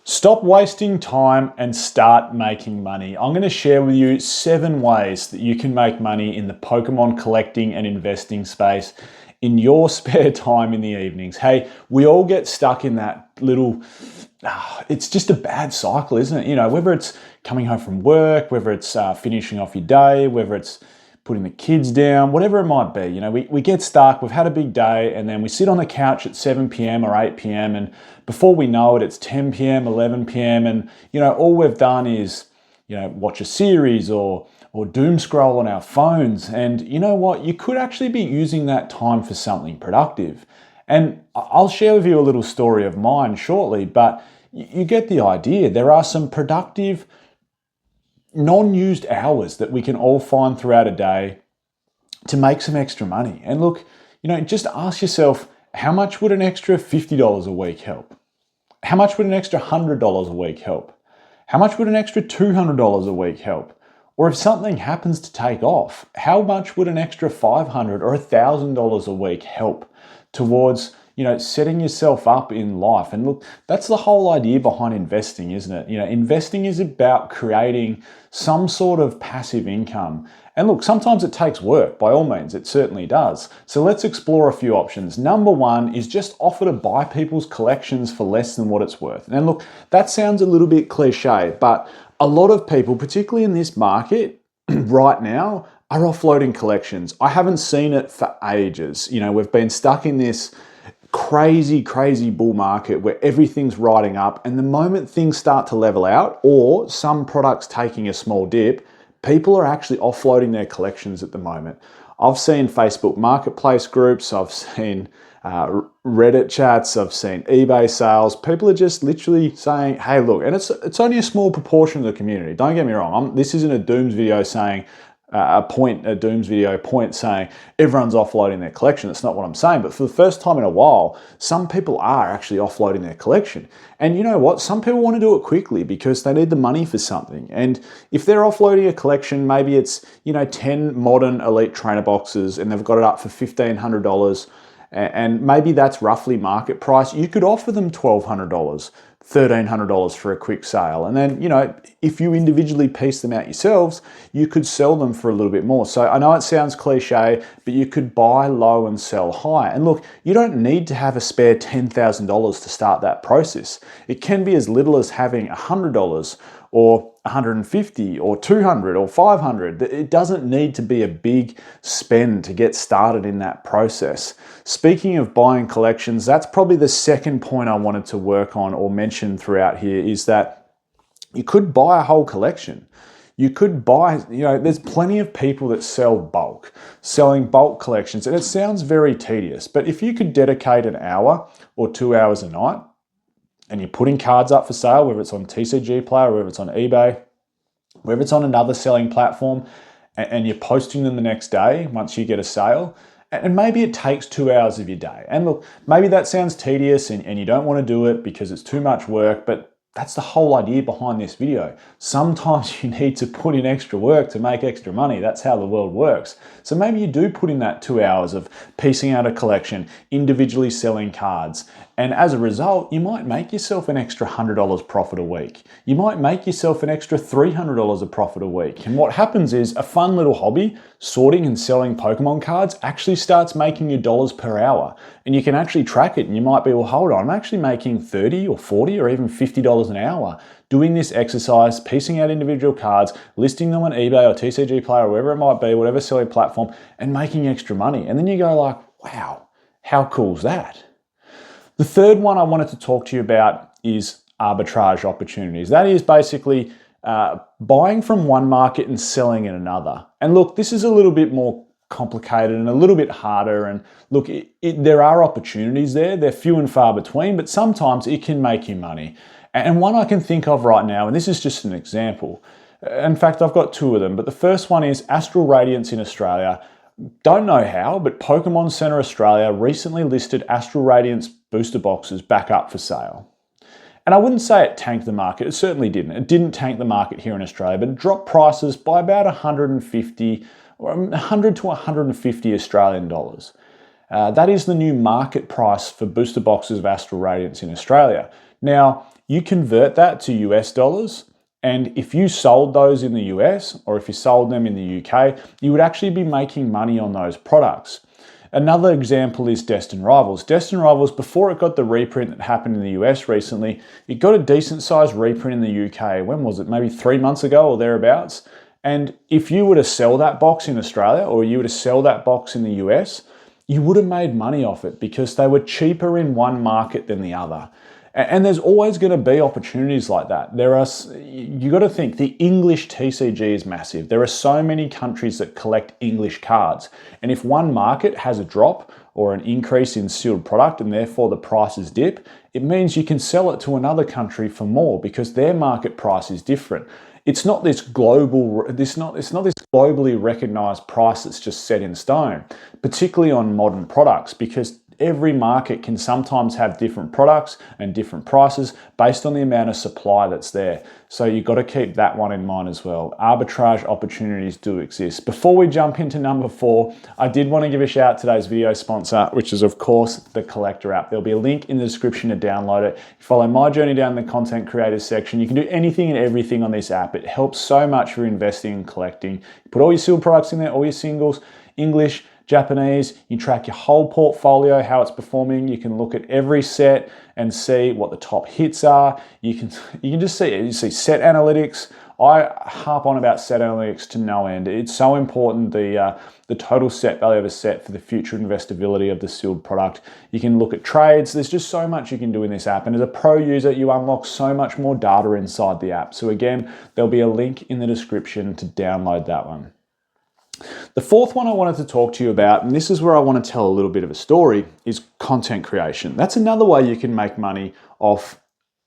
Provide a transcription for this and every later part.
Stop wasting time and start making money. I'm going to share with you 7 ways that you can make money in the Pokemon collecting and investing space in your spare time in the evenings. Hey, we all get stuck in that little, it's just a bad cycle, isn't it? You know, whether it's coming home from work, whether it's finishing off your day, whether it's putting the kids down, whatever it might be. You know, we get stuck, we've had a big day, and then we sit on the couch at 7 p.m. or 8 p.m. and before we know it, it's 10 p.m., 11 p.m. and, you know, all we've done is, you know, watch a series or doom scroll on our phones. And you know what? You could actually be using that time for something productive. And I'll share with you a little story of mine shortly, but you get the idea. There are some productive non-used hours that we can all find throughout a day to make some extra money. And look, you know, just ask yourself, how much would an extra $50 a week help? How much would an extra $100 a week help? How much would an extra $200 a week help? Or if something happens to take off, how much would an extra $500 or $1,000 a week help towards, you know, setting yourself up in life? And look, that's the whole idea behind investing, isn't it? You know, investing is about creating some sort of passive income. And look, sometimes it takes work, by all means, it certainly does. So let's explore a few options. Number one is just offer to buy people's collections for less than what it's worth. And look, that sounds a little bit cliche, but a lot of people, particularly in this market right now, are offloading collections. I haven't seen it for ages. You know, we've been stuck in this crazy bull market where everything's riding up, and the moment things start to level out or some products taking a small dip, people are actually offloading their collections at the moment. I've seen Facebook marketplace groups, I've seen Reddit chats, I've seen eBay sales. People are just literally saying, hey, look, and it's only a small proportion of the community. Don't get me wrong. This isn't a dooms video saying, a dooms video point saying everyone's offloading their collection. That's not what I'm saying. But for the first time in a while, some people are actually offloading their collection. And you know what? Some people want to do it quickly because they need the money for something. And if they're offloading a collection, maybe it's, you know, 10 modern elite trainer boxes and they've got it up for $1,500. And maybe that's roughly market price. You could offer them $1,200, $1,300 for a quick sale. And then, you know, if you individually piece them out yourselves, you could sell them for a little bit more. So I know it sounds cliche, but you could buy low and sell high. And look, you don't need to have a spare $10,000 to start that process. It can be as little as having $100 or $150 or $200 or $500. It doesn't need to be a big spend to get started in that process. Speaking of buying collections, that's probably the second point I wanted to work on or mention throughout here, is that you could buy a whole collection. You could buy, you know, there's plenty of people that sell bulk, selling bulk collections, and it sounds very tedious, but if you could dedicate an hour or 2 hours a night, and you're putting cards up for sale, whether it's on TCG Player, whether it's on eBay, whether it's on another selling platform, and you're posting them the next day once you get a sale, and maybe it takes 2 hours of your day. And look, maybe that sounds tedious and you don't want to do it because it's too much work, but that's the whole idea behind this video. Sometimes you need to put in extra work to make extra money. That's how the world works. So maybe you do put in that 2 hours of piecing out a collection, individually selling cards. And as a result, you might make yourself an extra $100 profit a week. You might make yourself an extra $300 of profit a week. And what happens is a fun little hobby, sorting and selling Pokemon cards, actually starts making you dollars per hour. And you can actually track it and you might be, well, hold on, I'm actually making $30 or $40 or even $50 an hour doing this exercise, piecing out individual cards, listing them on eBay or TCG Player or wherever it might be, whatever selling platform, and making extra money. And then you go like, wow, how cool is that? The third one I wanted to talk to you about is arbitrage opportunities. That is basically buying from one market and selling in another. And look, this is a little bit more complicated and a little bit harder. And look, there are opportunities there. They're few and far between, but sometimes it can make you money. And one I can think of right now, and this is just an example. In fact, I've got 2 of them, but the first one is Astral Radiance in Australia. Don't know how, but Pokemon Center Australia recently listed Astral Radiance booster boxes back up for sale. And I wouldn't say it tanked the market. It certainly didn't. It didn't tank the market here in Australia, but it dropped prices by about 150 or 100 to 150 Australian dollars. That is the new market price for booster boxes of Astral Radiance in Australia. Now, you convert that to US dollars, and if you sold those in the US or if you sold them in the UK, you would actually be making money on those products. Another example is Destined Rivals. Destined Rivals, before it got the reprint that happened in the US recently, it got a decent sized reprint in the UK. When was it? Maybe 3 months ago or thereabouts. And if you were to sell that box in Australia or you were to sell that box in the US, you would have made money off it because they were cheaper in one market than the other. And there's always going to be opportunities like that. You got to think the English TCG is massive. There are so many countries that collect English cards. And if one market has a drop or an increase in sealed product and therefore the prices dip, it means you can sell it to another country for more because their market price is different. It's not this globally recognized price that's just set in stone, particularly on modern products, because every market can sometimes have different products and different prices based on the amount of supply that's there. So you've got to keep that one in mind as well. Arbitrage opportunities do exist. Before we jump into number 4, I did want to give a shout out to today's video sponsor, which is of course the Collector app. There'll be a link in the description to download it. You follow my journey down the content creators section. You can do anything and everything on this app. It helps so much for investing and collecting. You put all your sealed products in there, all your singles, English, Japanese, you track your whole portfolio, how it's performing. You can look at every set and see what the top hits are. You can just see it. You see set analytics. I harp on about set analytics to no end. It's so important, the total set value of a set for the future investability of the sealed product. You can look at trades. There's just so much you can do in this app. And as a pro user, you unlock so much more data inside the app. So again, there'll be a link in the description to download that one. The fourth one I wanted to talk to you about, and this is where I want to tell a little bit of a story, is content creation. That's another way you can make money off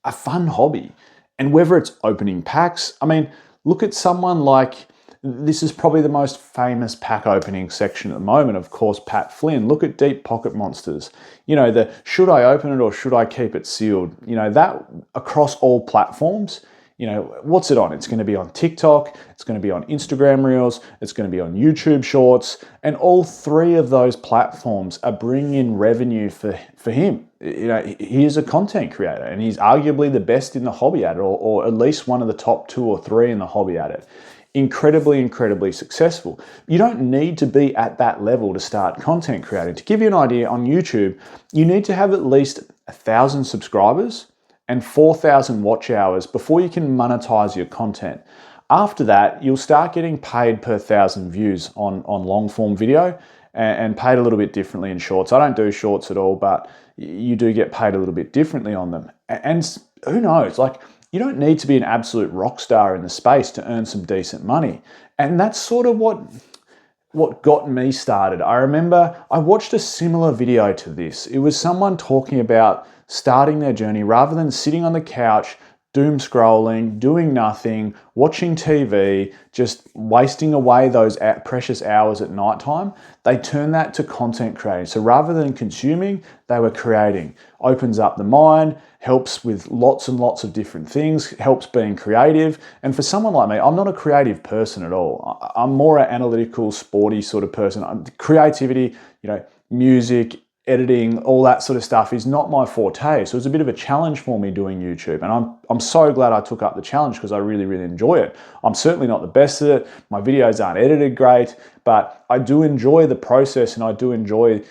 a fun hobby. And whether it's opening packs, I mean, look at someone like, this is probably the most famous pack opening section at the moment, of course, Pat Flynn. Look at Deep Pocket Monsters. You know, the should I open it or should I keep it sealed? You know, that across all platforms. You know, what's it on? It's going to be on TikTok, it's going to be on Instagram Reels, it's going to be on YouTube Shorts, and all 3 of those platforms are bringing in revenue for him. You know, he is a content creator and he's arguably the best in the hobby at it, or at least one of the top 2 or 3 in the hobby at it. Incredibly successful. You don't need to be at that level to start content creating. To give you an idea, on YouTube, you need to have at least 1,000 subscribers and 4,000 watch hours before you can monetize your content. After that, you'll start getting paid per 1,000 views on long form video and paid a little bit differently in shorts. I don't do shorts at all, but you do get paid a little bit differently on them. And who knows, like, you don't need to be an absolute rock star in the space to earn some decent money. And that's sort of what got me started. I remember I watched a similar video to this. It was someone talking about starting their journey rather than sitting on the couch, doom scrolling, doing nothing, watching TV, just wasting away those precious hours at nighttime. They turned that to content creating. So rather than consuming, they were creating. Opens up the mind, helps with lots and lots of different things, helps being creative. And for someone like me, I'm not a creative person at all. I'm more an analytical, sporty sort of person. Creativity, you know, music, editing, all that sort of stuff is not my forte. So it was a bit of a challenge for me doing YouTube. And I'm so glad I took up the challenge because I really enjoy it. I'm certainly not the best at it. My videos aren't edited great, but I do enjoy the process and I do enjoy,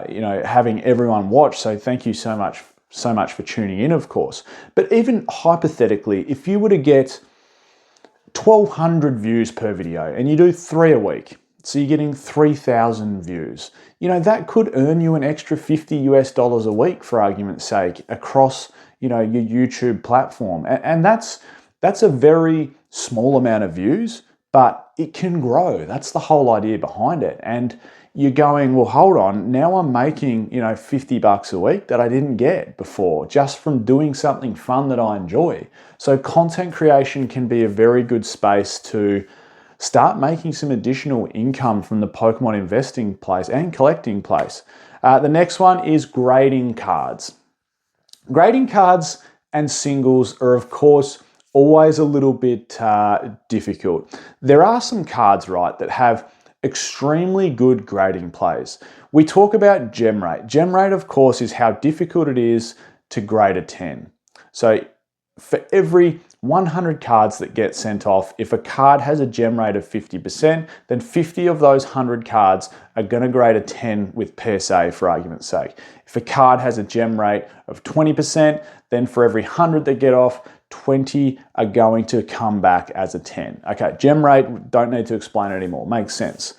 you know, having everyone watch. So thank you so much for tuning in, of course. But even hypothetically, if you were to get 1,200 views per video and you do 3 a week, so you're getting 3,000 views. You know, that could earn you an extra $50 a week, for argument's sake, across, you know, your YouTube platform. And that's a very small amount of views, but it can grow. That's the whole idea behind it. And you're going, well, hold on, now I'm making, you know, $50 a week that I didn't get before just from doing something fun that I enjoy. So content creation can be a very good space to start making some additional income from the Pokemon investing place and collecting place. The next one is grading cards. Grading cards and singles are, of course, always a little bit difficult. There are some cards, right, that have extremely good grading plays. We talk about gem rate. Gem rate, of course, is how difficult it is to grade a 10. So for every 100 cards that get sent off, if a card has a gem rate of 50%, then 50 of those 100 cards are going to grade a 10 with PSA, for argument's sake. If a card has a gem rate of 20%, then for every 100 that get off, 20 are going to come back as a 10. Okay, gem rate, don't need to explain it anymore, makes sense.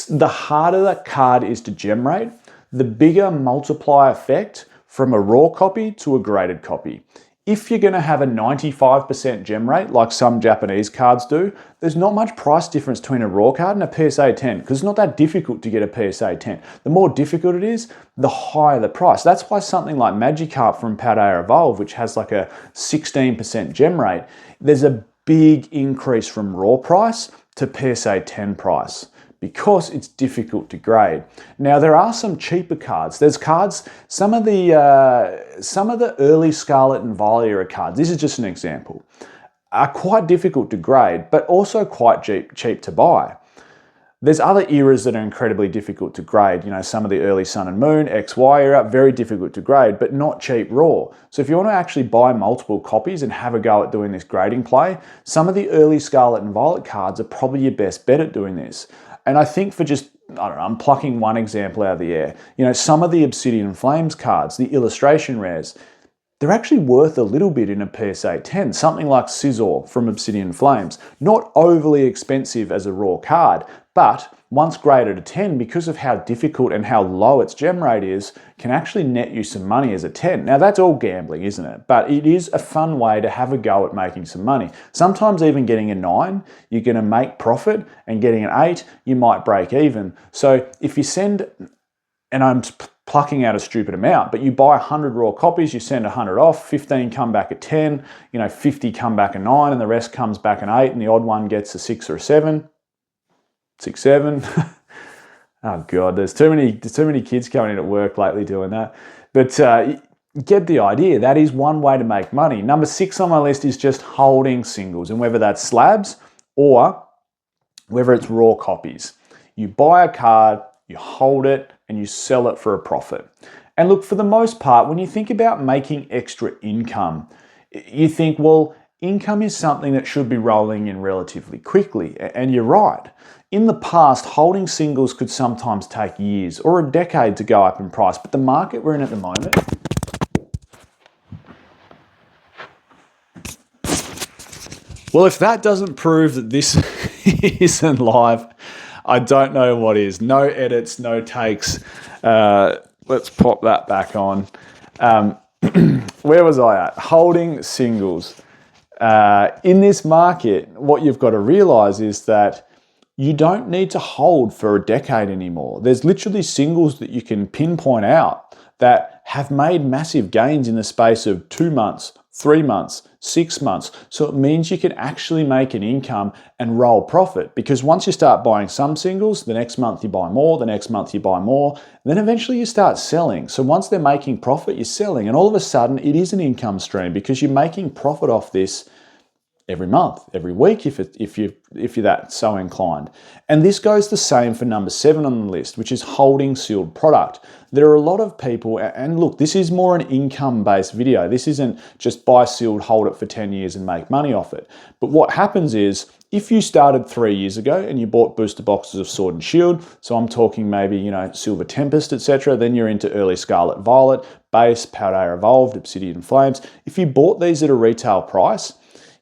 The harder that card is to gem rate, the bigger multiplier effect from a raw copy to a graded copy. If you're going to have a 95% gem rate, like some Japanese cards do, there's not much price difference between a raw card and a PSA 10, because it's not that difficult to get a PSA 10. The more difficult it is, the higher the price. That's why something like Magikarp from Paldea Evolve, which has like a 16% gem rate, there's a big increase from raw price to PSA 10 price, because it's difficult to grade. Now, there are some cheaper cards. There's cards, some of the early Scarlet and Violet era cards, this is just an example, are quite difficult to grade, but also quite cheap to buy. There's other eras that are incredibly difficult to grade. You know, some of the early Sun and Moon, XY era, very difficult to grade, but not cheap raw. So if you want to actually buy multiple copies and have a go at doing this grading play, some of the early Scarlet and Violet cards are probably your best bet at doing this. And I think for just, I don't know, I'm plucking one example out of the air. You know, some of the Obsidian Flames cards, the illustration rares, they're actually worth a little bit in a PSA 10. Something like Scizor from Obsidian Flames. Not overly expensive as a raw card, but once graded a 10, because of how difficult and how low its gem rate is, can actually net you some money as a 10. Now that's all gambling, isn't it? But it is a fun way to have a go at making some money. Sometimes even getting a 9, you're going to make profit, and getting an 8, you might break even. So if you send, and I'm plucking out a stupid amount, but you buy 100 raw copies, you send 100 off, 15 come back at 10, 50 come back a 9, and the rest comes back an 8, and the odd one gets a 6 or a 7. 6, 7. Oh God, there's too many kids coming in at work lately doing that. But get the idea. That is one way to make money. Number 6 on my list is just holding singles, and whether that's slabs or whether it's raw copies. You buy a card, you hold it, and you sell it for a profit. And look, for the most part, when you think about making extra income, you think, well, income is something that should be rolling in relatively quickly, and you're right. In the past, holding singles could sometimes take years or a decade to go up in price, but the market we're in at the moment, well, if that doesn't prove that this isn't live, I don't know what is. No edits, no takes. Let's pop that back on. Where was I at? Holding singles. In this market, what you've got to realize is that you don't need to hold for a decade anymore. There's literally singles that you can pinpoint out that have made massive gains in the space of 2 months, 3 months, 6 months. So it means you can actually make an income and roll profit, because once you start buying some singles, the next month you buy more, the next month you buy more, and then eventually you start selling. So once they're making profit, you're selling, and all of a sudden it is an income stream, because you're making profit off this every month, every week, if you're that so inclined. And this goes the same for number 7 on the list, which is holding sealed product. There are a lot of people, and look, this is more an income-based video. This isn't just buy sealed, hold it for 10 years and make money off it. But what happens is, if you started 3 years ago and you bought booster boxes of Sword and Shield, so I'm talking maybe, Silver Tempest, etc., then you're into early Scarlet Violet, base, Paldea Evolved, Obsidian Flames. If you bought these at a retail price,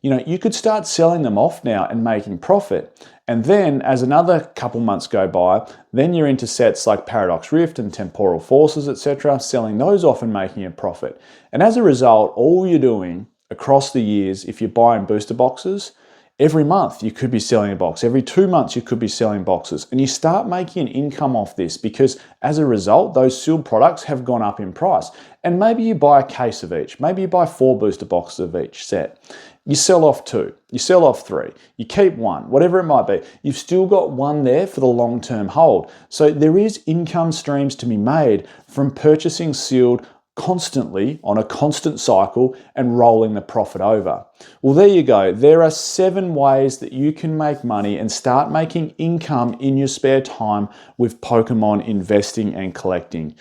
you could start selling them off now and making profit. And then as another couple months go by, then you're into sets like Paradox Rift and Temporal Forces, etc., selling those off and making a profit. And as a result, all you're doing across the years, if you're buying booster boxes, every month you could be selling a box. Every 2 months you could be selling boxes. And you start making an income off this, because as a result, those sealed products have gone up in price. And maybe you buy a case of each. Maybe you buy 4 booster boxes of each set. You sell off 2, you sell off 3, you keep 1, whatever it might be. You've still got 1 there for the long-term hold. So there is income streams to be made from purchasing sealed constantly on a constant cycle and rolling the profit over. Well, there you go. There are 7 ways that you can make money and start making income in your spare time with Pokemon investing and collecting.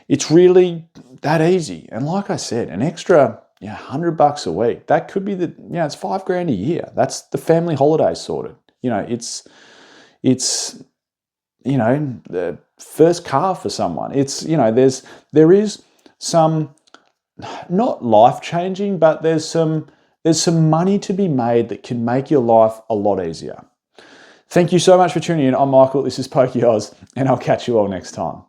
It's really that easy. And like I said, an extra yeah, $100 a week. That could be it's $5,000 a year. That's the family holiday sorted. It's the first car for someone. There is some, not life-changing, but there's some money to be made that can make your life a lot easier. Thank you so much for tuning in. I'm Michael, this is Pokey Oz, and I'll catch you all next time.